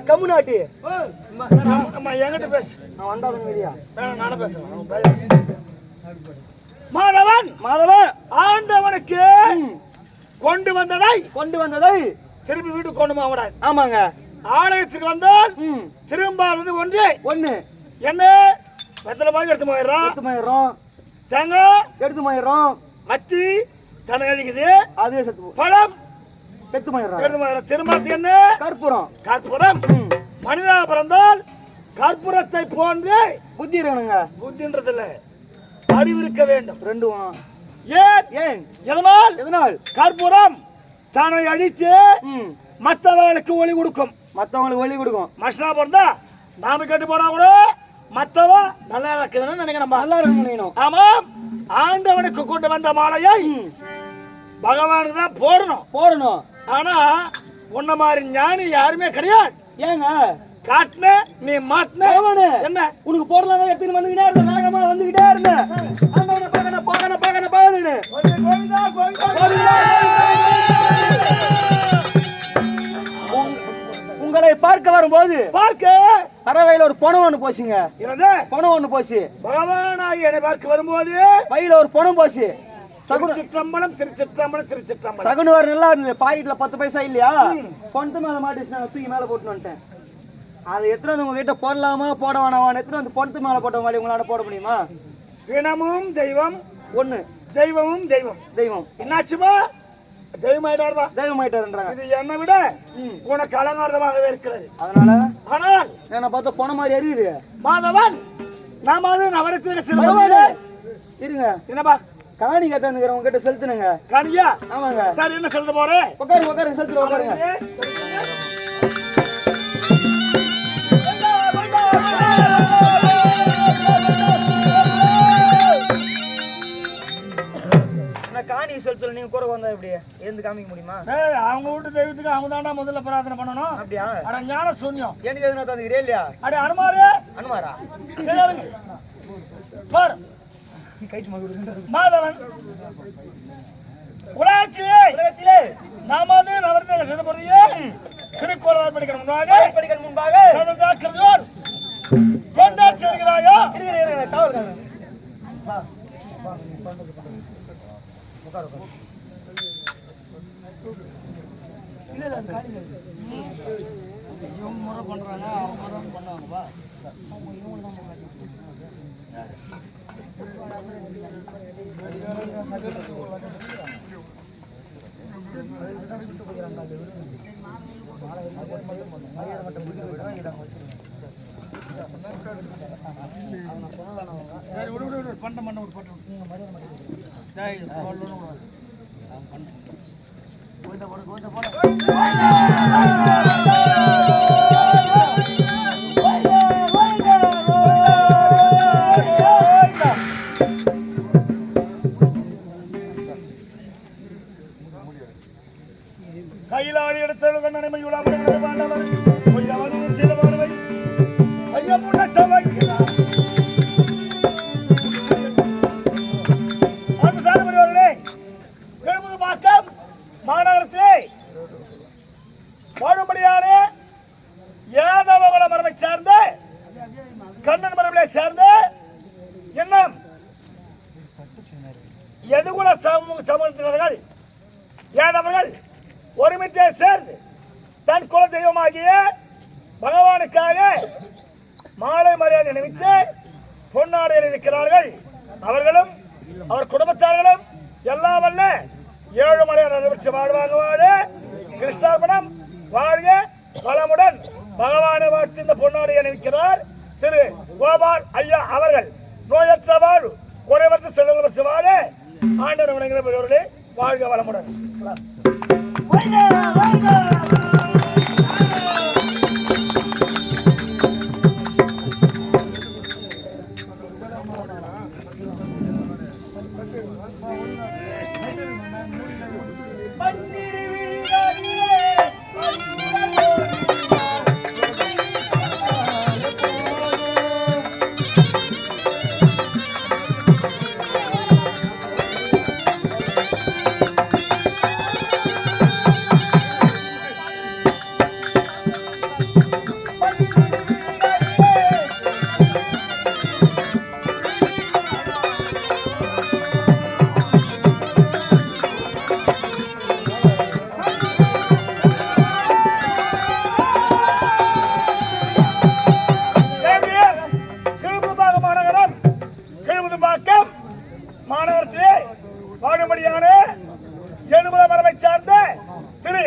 கம்முனாட்டி என்கிட்ட பேசு. நான் வந்தாலும் வெளியா நானும் பேசுறேன். மாதவன் ஆண்டவனுக்கு கொண்டு வந்ததை திருப்பி வீட்டுக்கு கொண்டு போகக்கூடாது. ஆமாங்க. ஆலயத்துக்கு வந்தால் திரும்பாதது ஒண்ணு என்ன வெத்தலை பாக்கு எடுத்து போயிடுறோம், தேங்காய் எடுத்து போயிடுறோம், மத்தி தனை அழிக்குது, அதே சத்து பழம் எடுத்து போயிடுறோம். திரும்பத்துக்கு என்ன கற்பூரம். மனிதா பிறந்தால் கற்பூரத்தை போன்று புத்தி இருக்கணுங்க. புத்தின்றது இல்ல, அறிவு இருக்க வேண்டும். ரெண்டும் ஏன் எதனால் கற்பூரம் தன்னை அழித்து மற்றவர்களுக்கு ஒளி கொடுக்கும். மனுஷனா பிறந்தா நாம கெட்டு போனா கூட மற்றவன் நல்லா இருக்கணும்னு நினைக்கிறோம். நல்லா இருக்கணும். ஆமாம், ஆண்டவனுக்கு கொண்டு வந்த மாலையை பகவானுக்கு தான் போடணும். ஆனா உன்ன மாதிரி ஞானி யாருமே கிடையாது. ஏங்க காட்டுன நீ மாட்டின என்ன உனக்கு பொருளாதார எடுத்துன்னு வந்துகிட்டே இருந்த வேகமா வந்துகிட்டே இருந்த உங்களை பார்க்க வரும்போது பறவையில ஒரு பணம் ஒண்ணு போச்சுங்க. பணம் ஒண்ணு போச்சு. பகவானாகி என்னை பார்க்க வரும்போது பையில ஒரு பணம் போச்சு. திருச்சிற்றம்பலம். சகுனவர் நல்லா இருந்தது. பாக்கெட்ல 10 பைசா இல்லையா, பொண்ணு மேல மாட்டிச்சு. நான் தூக்கி மேல போட்டு வந்துட்டேன். அதை எத்தனை வந்து உங்க வீட்டை போடலாமா போட வேணாமா, எத்தனை வந்து பொண்ணு மேல போட்ட மாதிரி உங்களால போட முடியுமா? பிணமும் தெய்வம் ஒண்ணு, தெய்வமும் தெய்வம். என்னாச்சுமா? தெய்வம் ஆயிட்டாருன்றாங்க. இது என்னை விட உனக்கு அலங்காரமாகவே இருக்கிறது. ஆனால் என்ன பார்த்தா போன மாதிரி அறியுது. மாதவன் நாம நவரத்தின இருங்க. என்னப்பா காணி கேட்டாந்துக்கிறேன் உங்ககிட்ட செலுத்துனுங்க. காணியா? ஆமாங்க. சரி, என்ன சொல்ல போறேன்? உட்காருங்க செலுத்துற உட்காருங்க. காணி செலுத்துல நீங்க கூட வந்தா எப்படி இருந்து காமிக்க முடியுமா? அவங்க வீட்டு தெய்வத்துக்கு அவங்க தாண்டா முதல்ல பிரார்த்தனை பண்ணணும். அப்படியா? ஆனா ஞான சூன்யம் எனக்கு எதுனா தந்துக்கிறே இல்லையா? அடே அனுமாரா மாதவன் உலகத்திலே நாம நவரத்தின சிதம்பரத்தையே திருக்கோளாறு படிக்கணும் முன்பாக கொண்டாடி செல்கிறாயோ? முறை பண்றாங்க, அவங்க முறை பண்ணுவாங்கப்பா. கையிலாடி எடுத்த நன்மை உலாமல் சிலவானவை மாநகரத்திலே வாழும்படியான யாதவ மரபை சார்ந்த கண்ணன் மரபிலே சார்ந்த எண்ணம் எதுகுல சமூகத்தினர்கள் யாதவர்கள் ஒருமித்தே சேர்ந்து தன் குல தெய்வமாகிய பகவானுக்காக மாலை மரியாதை நினைத்து பொன்னாடை அணிவிக்கிறார்கள். அவர்களும் அவர் குடும்பத்தார்களும் எல்லாம் வல்ல 7 மலையை நிறைவேற்றி வாழ்வாங்க. வாழ கிருஷ்ணார்பணம் வாழ்க வளமுடன் பகவானை வாழ்த்து இந்த பொன்னாடை அணிவிக்கிறார் திரு கோபால் ஐயா அவர்கள். நோயற்ற வாழ் குறைவற்ற செல்வங்கள் பெற்று வாழ ஆண்டவன் வணங்குகிறவர்களே வாழ்க வளமுடன். புதுப்பாக்கம் மாநகரத்திலே வாழும்படியான எழுபது மரபை சார்ந்த திரு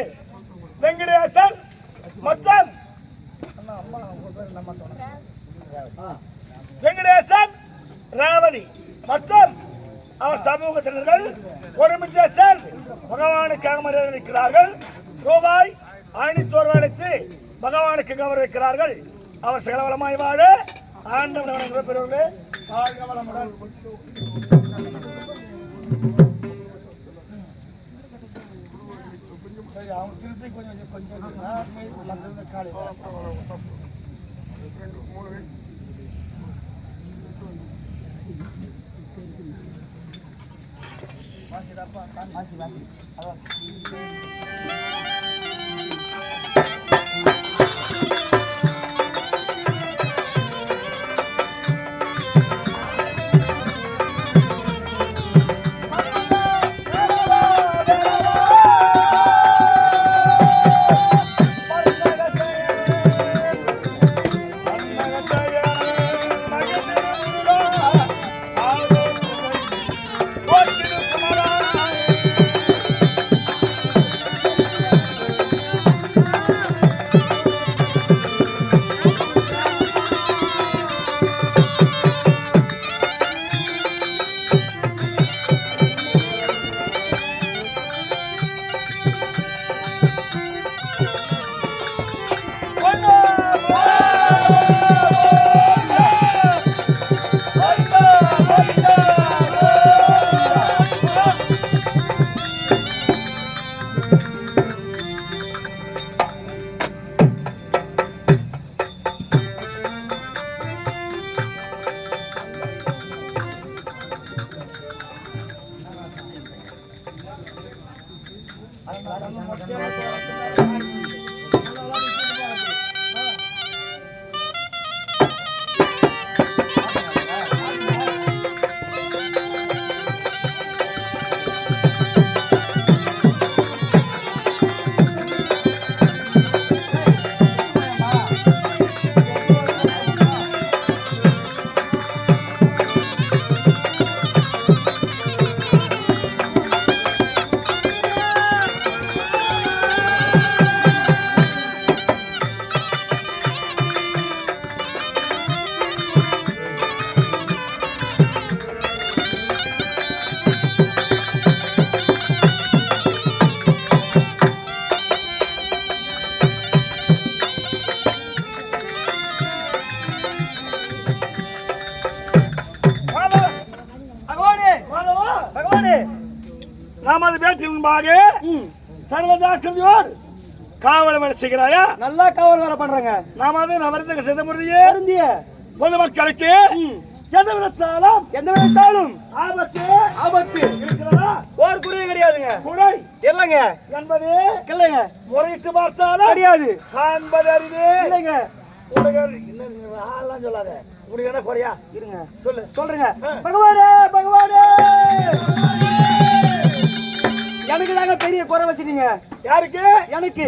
வெங்கடேசன் மற்றும் வெங்கடேசன் ராவணி மற்றும் அவர் சமூகத்தினர்கள் ஒருமித்த சேர்ந்து பகவானுக்காக மரியாதைக்கிறார்கள். ரூபாய் 500 அளித்து பகவானுக்கு கௌரவிக்கிறார்கள். அவர் சகலவளமாய் வாழ ஆண்டவன் பெறுவர்களே வாழ்க வளமுடன். அவங்க திருப்பி கொஞ்சம் கொஞ்சம் காலை நமது பேட்டின் முன்பாக சர்வதாக்கிரதையோடு காவல் வேலை செய்கிறாயா? நல்லா காவல் வேலை பண்றாங்க. நமது நவரத்தக சிதமுறையே பொதுமக்களுக்கு எந்த விதத்தாலும் ஆபத்து இருக்கிறதா? ஒரு குறையும் கிடையாதுங்க. குறை இல்லைங்க என்பது இல்லைங்க. முறையிட்டு பார்த்தாலும் கிடையாது காண்பது அரிது இல்லைங்க. ஆள்லாம் சொல்லாத. உனக்கு என்ன குறையா? இருங்க சொல்லுங்க. பகவானே பகவானே, எனக்கு தாங்க பெரிய குறை வச்சுட்டீங்க. யாருக்கு? எனக்கு.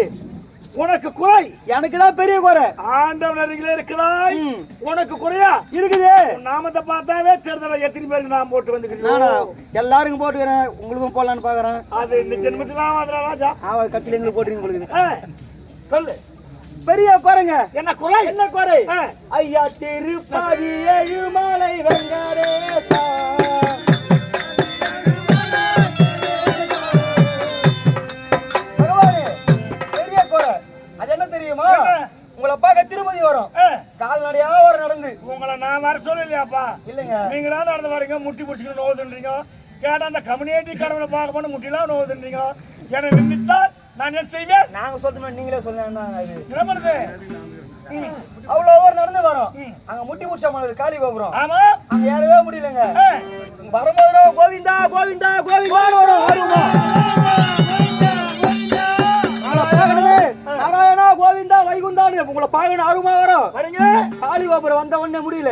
உனக்கு குறை? எனக்கு தான் பெரிய குறை. ஆண்டவன் அருகிலே இருக்கிறாய், உனக்கு குறையா? இருக்குது. நாமத்தை பார்த்தாவே தேர்தலை எத்தனை பேருக்கு நான் போட்டு வந்துக்கிறேன். எல்லாருக்கும் போட்டுக்கிறேன், உங்களுக்கும் போடலான்னு பாக்குறேன். அது இந்த ஜென்மத்திலாம் அதெல்லாம் ராஜா கட்சியில எங்களுக்கு போட்டுருங்க. உங்களுக்கு சொல்லு. பெரிய குறைங்க. என்ன குறை? என்ன குறை? ஐயா திருப்பதி ஏழுமலை வெங்கடேசா, உங்களை பார்க்க திருமதி வரும், கால்நடையா ஒரு நடந்து. உங்களை நான் வர சொல்லலையாப்பா? இல்லைங்க. நீங்களா நடந்து வரீங்க, முட்டி பிடிச்சிட்டு நோவுதுன்றீங்க. கேட்டா அந்த கம்யூனிட்டி கடவுளை பார்க்க போன முட்டிலாம் நோவுதுன்றீங்க. என்னை நின்றுத்தான் நான் என்ன செய்வேன்? நாங்க சொல்றோம், நீங்களே சொல்லுங்க. என்ன பண்ணுது? அவ்வளவு ஓவர் நடந்து வரும். அங்க முட்டி முடிச்ச மாதிரி காலி கோபுரம். ஆமா, அங்க ஏறவே முடியலங்க. வரும்போது கோவிந்தா கோவிந்தா கோவிந்தா வரும். நாராயணா கோவிந்தா வைகுந்தான்னு உங்களை பாக்கணும் அருமா வரும். காளி கோபுரம் வந்த உடனே முடியல,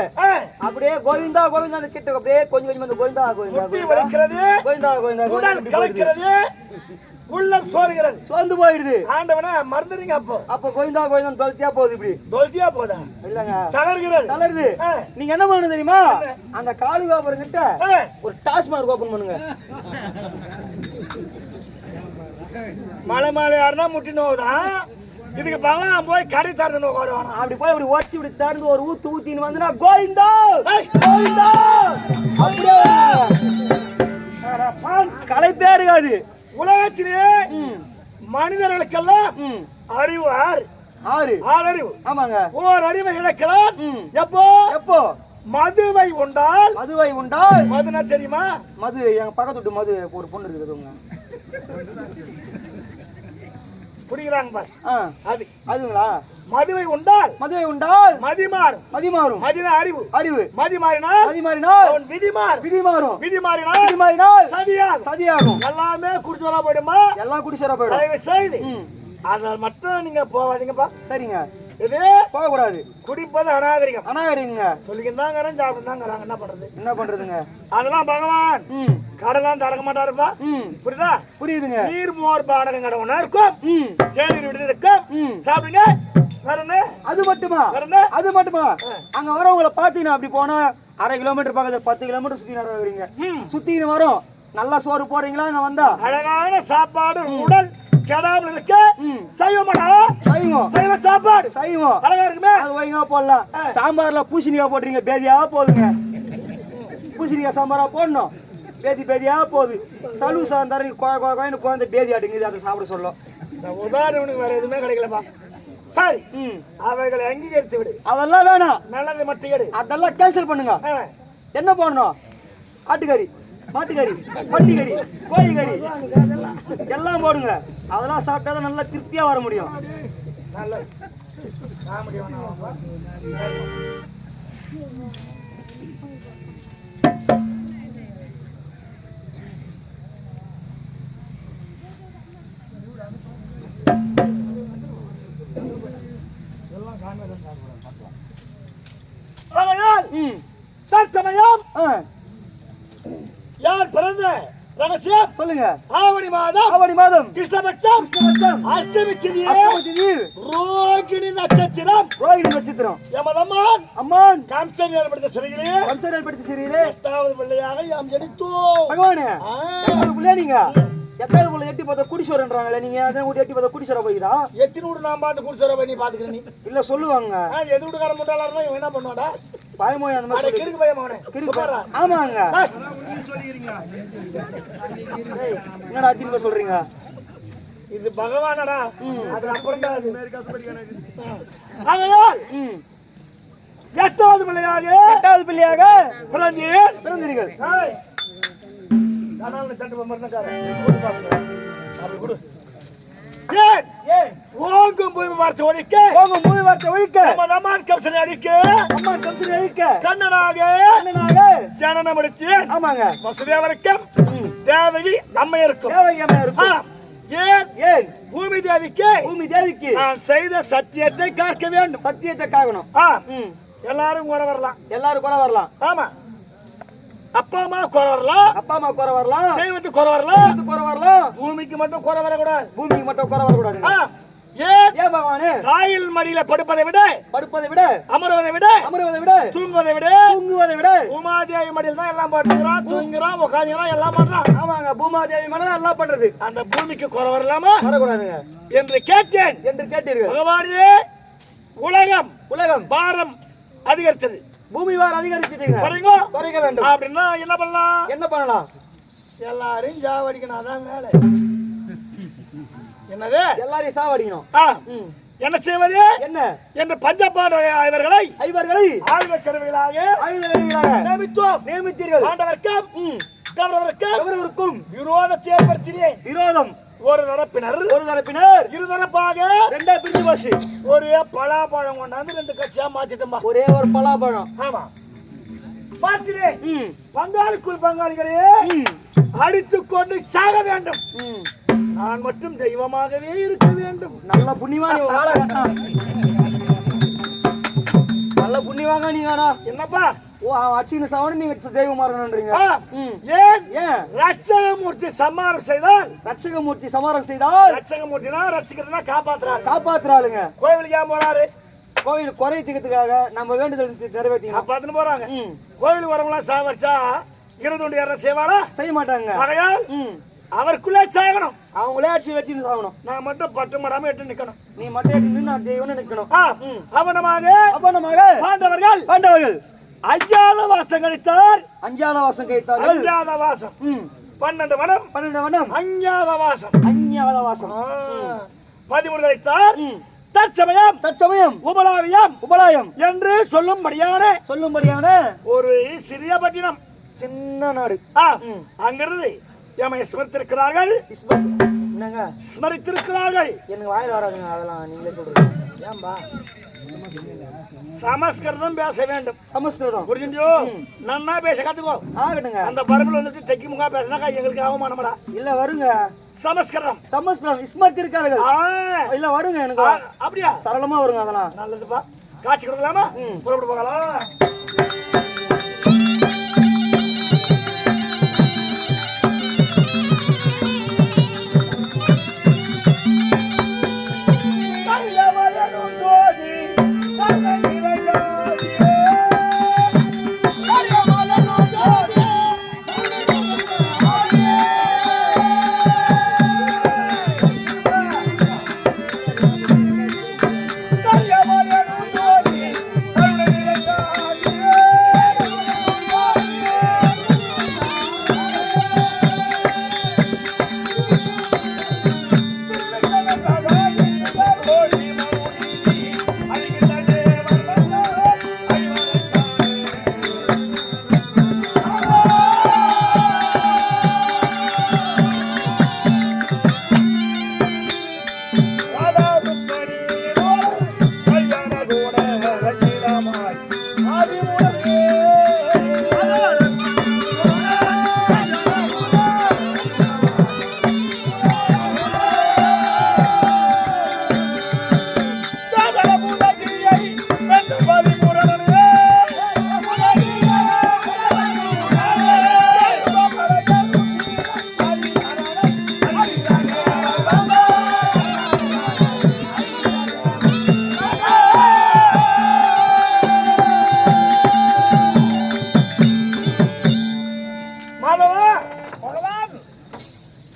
அப்படியே கோவிந்தா கோவிந்தா கிட்ட அப்படியே கொஞ்சம் கொஞ்சம் கோவிந்தா கோவிந்தா கோவிந்தா கோவிந்தா கோவிந்தா உள்ளம் சோறுகிறது, சோர்ந்து போயிடுது. ஆண்டவனா மறந்துறீங்க. அப்ப கோயிந்தா கோயிந்தா தொலைச்சியா போகுது. இப்படி தொல்தியா போதா இல்லங்க, தளர்கிறது. தளருது. நீங்க என்ன பண்ணணும் தெரியுமா? அந்த காளி கோபுரம் கிட்ட ஒரு டாஸ்மார்க் ஓபன் பண்ணுங்க. மலை மலை யாருன்னா முட்டி நோவுதான். இதுக்கு பகவான் போய் கடை திறந்து நோக்க வருவானா? அப்படி போய் அப்படி ஓடிச்சு இப்படி திறந்து ஒரு ஊத்தின்னு வந்துனா கோயிந்தா கோயிந்தா அப்படியே களைப்பே இருக்காது. உலகத்திலே மனிதர்களுக்கெல்லாம் அறிவு ஆறு அறிவு. ஆமாங்க. ஓர் அறிவை இழக்கலாம். எப்போ எப்போ? மதுவை உண்டால். மதுவை உண்டால். மதுனா தெரியுமா? மது எங்க பக்கத்து வீட்டு மது ஒரு பொண்ணு இருக்குதுங்க. புரியுறாங்க பாரு. அது அதுங்களா? மதுவை உண்டால். மதுவை உண்டால் மதி மாறும். மதி மாறும். மதினா அறிவு. அறிவு. மதி மாறினால். மதி மாறினால் அவன் விதி மாறும். விதி மாறும். விதி மாறினால். விதி மாறினால் சதியாகும். சதியாகும். எல்லாமே குடிச்சோரா போயிடுமா? எல்லாம் குடிச்சோரா போயிடும். தயவு செய்து அதனால மட்டும் நீங்க போவாதீங்கப்பா. சரிங்க. இது போக கூடாது. குடிப்பது அநாகரிகம். அநாகரிகங்க. சொல்லிக்கிட்டாங்கறேன் சாப்பிட்டுதாங்கறாங்க. என்ன பண்றது? என்ன பண்றதுங்க? அதெல்லாம் பகவான் கடலாம் திறக்க மாட்டாருப்பா. புரியுதா? புரியுதுங்க. நீர் மோர் பானகம் கடவுனா இருக்கும். தேநீர் விடுதி இருக்கும். சாப்பிடுங்க. வரனே. அது மட்டுமா? வரனே. அது மட்டுமா? அங்க வரவங்கள பாத்தீங்கன்னா அப்படி போனா 1/2 கிலோமீட்டர் பக்கத்துல 10 கிலோமீட்டர் சுத்தி வரீங்க. சுத்தின்னு வரும். நல்லா சோறு போறீங்களா? அங்க வந்தா அழகான சாப்பாடு உடல் கெடாமல் இருக்க சைவமாடா. சைவம். சைவ சாப்பாடு. சைவம். அழகா இருக்குமே. அது வைங்க போடலாம். சாம்பார்ல பூசணிக்காய் போடுறீங்க, பேதியா போகுதுங்க. பூசணிக்காய் சாம்பாரா போடணும், பேதியா போகுது. தலு சாந்தாரி கோயின்னு குழந்தை பேதி ஆட்டுங்குது. அதை சாப்பிட சொல்லும். இந்த உதாரணம் வேற எதுவுமே கிடைக்கலப்பா. சரி, அவைகளை அங்கீகரித்து விடு. அதெல்லாம் வேணாம். நல்லது மட்டும் எடு. அதெல்லாம் கேன்சல் பண்ணுங்க. என்ன போடணும்? ஆட்டுக்கறி, மாட்டுக்கறி, பட்டிக்கறி, கோழிக்கறி எல்லாம் போடுங்க. அதெல்லாம் சாப்பிட்டா நல்லா திருப்தியா வர முடியும். நல்லது. தற்சமயம் யார் பிறந்த ரகசியம் சொல்லுங்க. ஆவணி மாதம். ஆவணி மாதம். கிருஷ்ணபட்சம். அஷ்டமி திதி. ரோகிணி நட்சத்திரம். ரோகிணி நட்சத்திரம். யமதம்மான் அம்மான் கம்சன் ஏற்படுத்த சிறையிலே. கம்சன் ஏற்படுத்த சிறையிலே 8வது பிள்ளையாக யாம் ஜனித்தோம். பகவானே, 8வது பிள்ளை நீங்க. 8வது பிள்ளை எட்டி பார்த்தா குடிசோரன்றாங்களே, நீங்க அதான் கூட எட்டி பார்த்தா குடிசோர போய்தா? எத்தனை வீடு நான் பார்த்து குடிசோர போய் நீ பாத்துக்கிற? நீ இல்ல சொல்லுவாங்க. எது வீட்டுக்கார முட்டாளா இருந்தா இவன் என்ன பண்ணுவாடா? பயமோய் அந்த மாதிரி கிறுக்கு பயமானே. கிறுக்கு. ஆமாங்க. என்னடா திரும்ப சொல்றீங்க? இது பகவானடா. அது அப்புறம் தான் அது. ஆகையால் 8வது பிள்ளையாக பிறந்தீர்கள். தட்டு மரணக்கார அப்படி கொடு. ஓங்கும் பூமி வார்த்தை ஒழிக்க. ஓங்கும் பூமி வார்த்தை ஒழிக்க. அம்மான் கம்சனை அழிக்க. அம்மான் கம்சனை அழிக்க. கண்ணனாக ஜனனம் எடுத்து. ஆமாங்க. வசுதேவருக்கும் தேவகி அம்மையருக்கும். தேவகி அம்மையருக்கும். ஏன் பூமி தேவிக்கு நான் செய்த சத்தியத்தை காக்க வேண்டும். சத்தியத்தை காக்கணும். எல்லாரும் கூட வரலாம். எல்லாரும் கூட வரலாம். ஆமா. அப்பா அம்மா குறை வரலாம். அப்பா அம்மா குறை வரலாம். தெய்வத்துக்கு குறை வரலாம். குறை வரலாம். பூமிக்கு மட்டும் குறை வரக்கூடாது. பூமிக்கு மட்டும் குறை வரக்கூடாது. ஏன் பகவானே? தாயில் மடியில படுப்பதை விட அமர்வதை விட தூங்குவதை விட பூமாதேவி மடியில் தான் எல்லாம் படுத்துக்கிறோம், தூங்குறோம், உட்காந்துக்கிறோம், எல்லாம் பண்றோம். ஆமாங்க. பூமாதேவி மடியில தான் எல்லாம் பண்றது. அந்த பூமிக்கு குறை வரலாமா? வரக்கூடாதுங்க என்று கேட்டேன். என்று கேட்டீர்கள். பகவானே, உலகம் பாரம் அதிகரித்தது. பூமி வாரம் அதிகரிச்சிட்டீங்க. குறைக்க வேண்டும். அப்படின்னா என்ன பண்ணலாம்? எல்லாரையும் சாவடிக்கணும். அதான் வேலை. என்னது? எல்லாரையும் சாவடிக்கணும். என்ன செய்வது? என்ன என்று பஞ்சபாண்ட ஐவர்களை ஆயுதக்கருவிகளாக நியமித்தீர்கள். ஆண்டவர்க்கும் கௌரவருக்கும் விரோதத்தை ஏற்படுத்தினேன். விரோதம் ஒரு தரப்பினர் இருதரப்பாக ரெண்டா பிரிஞ்சு போச்சு. ஒரே பலாப்பழம் கொண்டாந்து 2 கட்சியா மாத்திட்டோம்பா. ஒரே ஒரு பலாப்பழம். ஆமா. பார்க்கிறேன். பங்காளிக்குள் பங்காளிகளே அடித்துக் கொண்டு சாக வேண்டும். நான் மட்டும் தெய்வமாகவே இருக்க வேண்டும். நல்ல புண்ணியவான் நல்ல புண்ணியவாங்க நீங்க. என்னப்பா ஓ அவன் அச்சின்னு சாவணும் நீங்க தெய்வமா இருக்கணும்ன்றீங்க. ஏன் ஏன் ரட்சகமூர்த்தி சமாரம் செய்தால் ரட்சகமூர்த்தி சமாரம் செய்தால் ரட்சகமூர்த்தி தான் ரட்சிக்கிறதுனா காப்பாத்துறாரு. காப்பாத்துறாளுங்க. கோவிலுக்கு ஏன் போறாரு? கோயில் குறை தீர்க்கிறதுக்காக நம்ம வேண்டுதல் நிறைவேற்றிங்க காப்பாத்துன்னு போறாங்க. கோவிலுக்கு வரவங்களாம் சாவடிச்சா இருந்துண்டு யாரும் செய்வாரா? செய்ய மாட்டாங்க. ஆகையால் அவருக்குள்ளே சாகணும். அவங்களே அடிச்சு வச்சுன்னு சாகணும். நான் மட்டும் பட்டு மடாம எட்டு நிக்கணும். நீ மட்டும் எட்டு நின்று நான் தெய்வம்னு நிக்கணும். அவனமாக பாண்டவர்கள் அஞ்சாத வாசம் கழித்தார். அஞ்சாத வாசம் கழித்தார். அஞ்சாத வாசம் 12 வனம் அஞ்சாத வாசம் 13 கழித்தார். தற்சமயம் உபலாயம் என்று சொல்லும்படியான ஒரு சிறிய பட்டினம், சின்ன நாடு. அங்கிருந்து எமை ஸ்மரித்திருக்கிறார்கள். என்னங்க ஸ்மரித்திருக்கிறார்கள்? எனக்கு வாயில வராதுங்க, அதெல்லாம் நீங்களே சொல்றீங்க. ஏன்பா சமஸ்கிருதம் பேச வேண்டும். சமஸ்கிருதம் புரிஞ்சுண்டியோ? நன்னா பேச கத்துக்கோ. ஆகட்டுங்க. அந்த பரம்பில் வந்துட்டு தெக்கி முகா பேசினாக்கா எங்களுக்கு அவமானமடா. இல்ல வருங்க. சமஸ்கிருதம் இஸ்மத் இருக்கார்கள். இல்ல வருங்க எனக்கு. அப்படியா? சரளமா வருங்க. அதெல்லாம் நல்லதுப்பா. காட்சி கொடுக்கலாமா? புறப்பட்டு போகலாம்.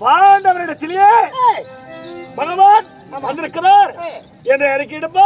பாண்டவரிடத்திலே பகவான் வந்திருக்கிறார் என்று அறிக்கையிடுப்பா.